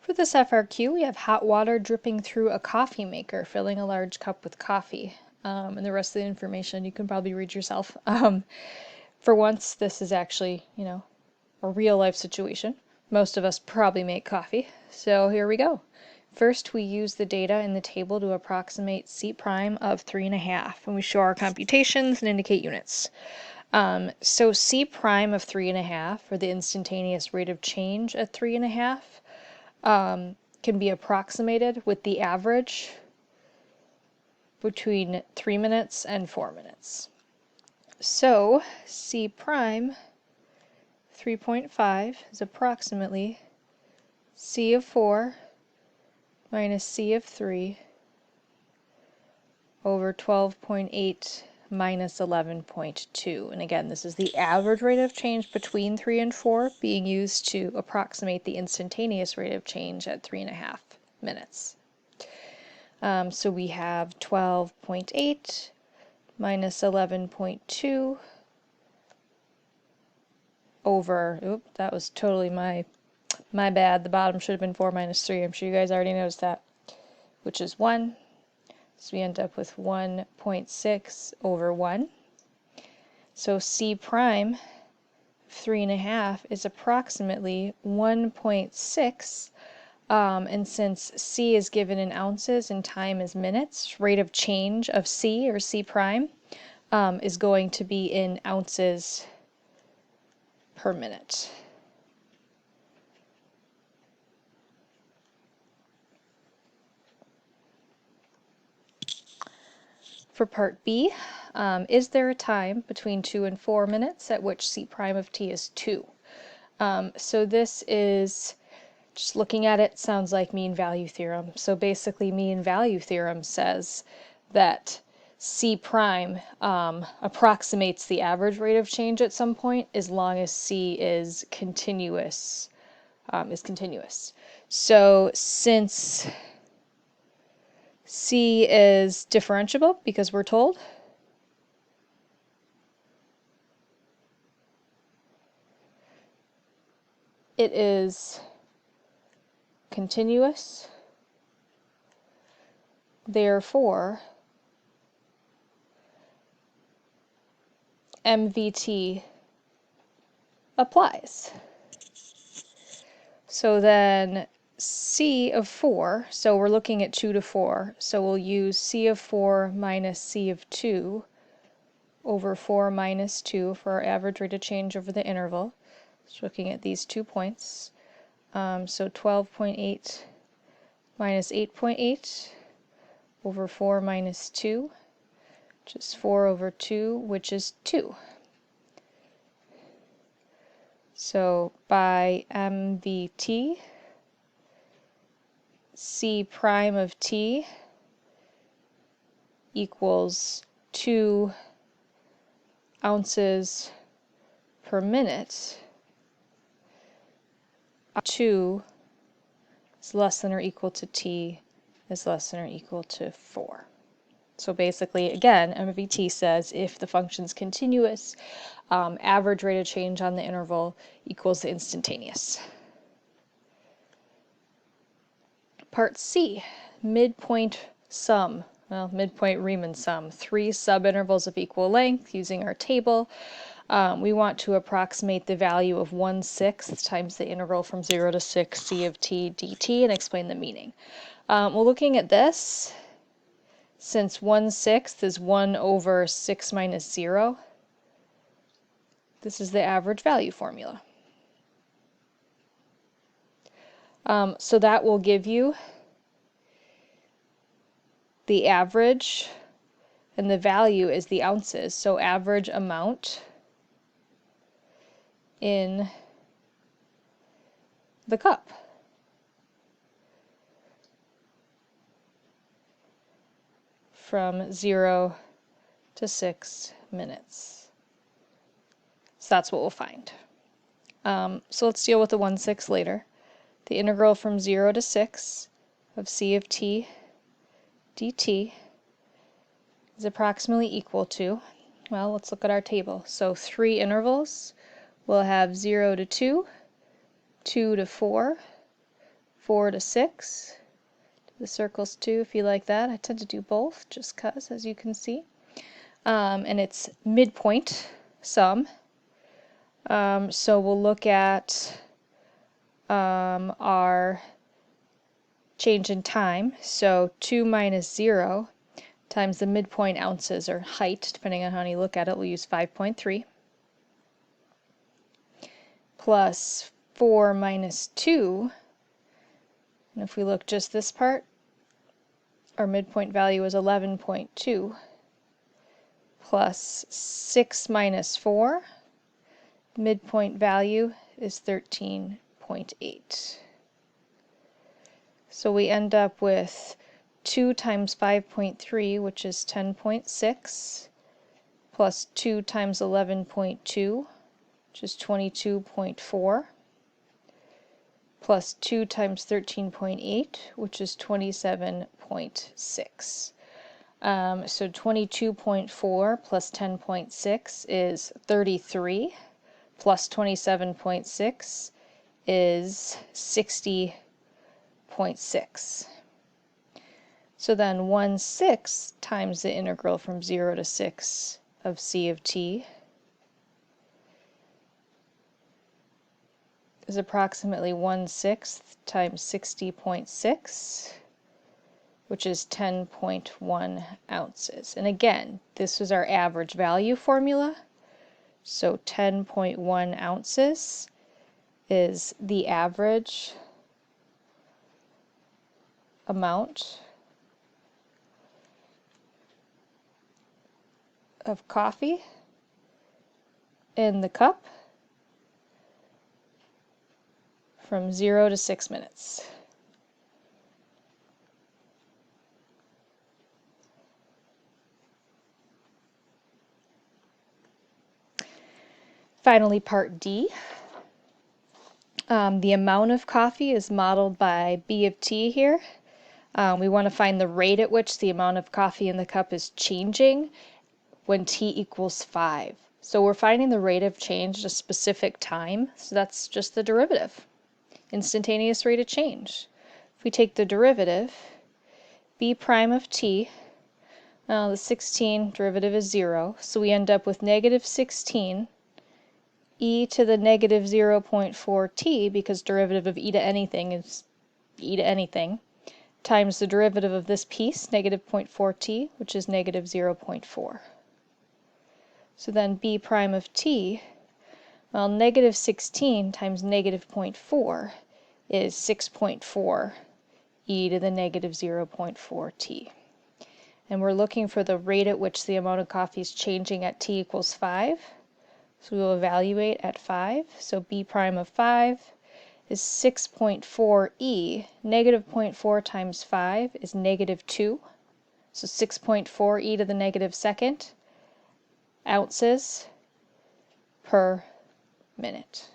For this FRQ, we have hot water dripping through a coffee maker, filling a large cup with coffee. And the rest of the information you can probably read yourself. For once, this is actually, a real life situation. Most of us probably make coffee. So here we go. First, we use the data in the table to approximate C prime of 3.5, and we show our computations and indicate units. So C prime of 3.5, or the instantaneous rate of change at 3.5, can be approximated with the average between 3 minutes and 4 minutes. So C prime 3.5 is approximately C of 4 minus C of 3 over 12.8 minus 11.2. And again, this is the average rate of change between 3 and 4 being used to approximate the instantaneous rate of change at 3.5 minutes. So we have 12.8 minus 11.2 over, oops, that was totally my bad. The bottom should have been 4 minus 3. I'm sure you guys already noticed that, which is 1. So we end up with 1.6 over 1. So C prime 3.5 is approximately 1.6. And since C is given in ounces and time is minutes, rate of change of C, or C prime, is going to be in ounces per minute. For part B, is there a time between 2 and 4 minutes at which C prime of t is 2? So this is, just looking at it, sounds like mean value theorem. So basically mean value theorem says that C prime approximates the average rate of change at some point as long as C is continuous. So since C is differentiable, because we're told, it is continuous, therefore MVT applies. So then C of 4, so we're looking at 2 to 4, so we'll use C of 4 minus C of 2 over 4 minus 2 for our average rate of change over the interval. So looking at these 2 points. So 12.8 minus 8.8 over 4 minus 2, which is 4 over 2, which is 2. So by MVT, C prime of t equals 2 ounces per minute. 2 is less than or equal to t is less than or equal to 4. So basically, again, MVT says if the function's continuous, average rate of change on the interval equals the instantaneous. Part C, midpoint sum. Well, midpoint Riemann sum. 3 subintervals of equal length using our table. We want to approximate the value of 1/6 times the interval from 0 to 6 c of t dt and explain the meaning. Well, looking at this, since 1/6 is 1 over 6 minus 0, this is the average value formula. So that will give you the average, and the value is the ounces. So average amount in the cup. From 0 to 6 minutes. So that's what we'll find. So let's deal with the 1/6 later. The integral from 0 to 6 of c of t dt is approximately equal to, well, let's look at our table. So 3 intervals, we'll have 0 to 2, 2 to 4, 4 to 6. The circles too, if you like that. I tend to do both, just cause, as you can see. And it's midpoint sum. So we'll look at our change in time. So 2 minus 0 times the midpoint ounces, or height, depending on how you look at it, we'll use 5.3, plus 4 minus 2, and if we look just this part, our midpoint value is 11.2, plus 6 minus 4, midpoint value is 13.8. So we end up with 2 times 5.3, which is 10.6, plus 2 times 11.2, which is 22.4, plus 2 times 13.8, which is 27.6. So 22.4 plus 10.6 is 33, plus 27.6 is 60.6. So then 1/6 times the integral from 0 to 6 of c of t is approximately 1/6 times 60.6, which is 10.1 ounces. And again, this was our average value formula. So 10.1 ounces is the average amount of coffee in the cup from 0 to 6 minutes. Finally, part D. The amount of coffee is modeled by B of t here. We want to find the rate at which the amount of coffee in the cup is changing when t equals 5. So we're finding the rate of change at a specific time, so that's just the derivative. Instantaneous rate of change. If we take the derivative, b prime of t, the 16 derivative is 0, so we end up with negative 16 e to the negative 0.4 t, because derivative of e to anything is e to anything, times the derivative of this piece, negative 0.4 t, which is negative 0.4. So then b prime of t, well, negative 16 times negative 0.4 is 6.4 e to the negative 0.4 t. And we're looking for the rate at which the amount of coffee is changing at t equals 5. So we will evaluate at 5. So b prime of 5 is 6.4 e. Negative 0.4 times 5 is negative 2. So 6.4 e to the negative second ounces per minute.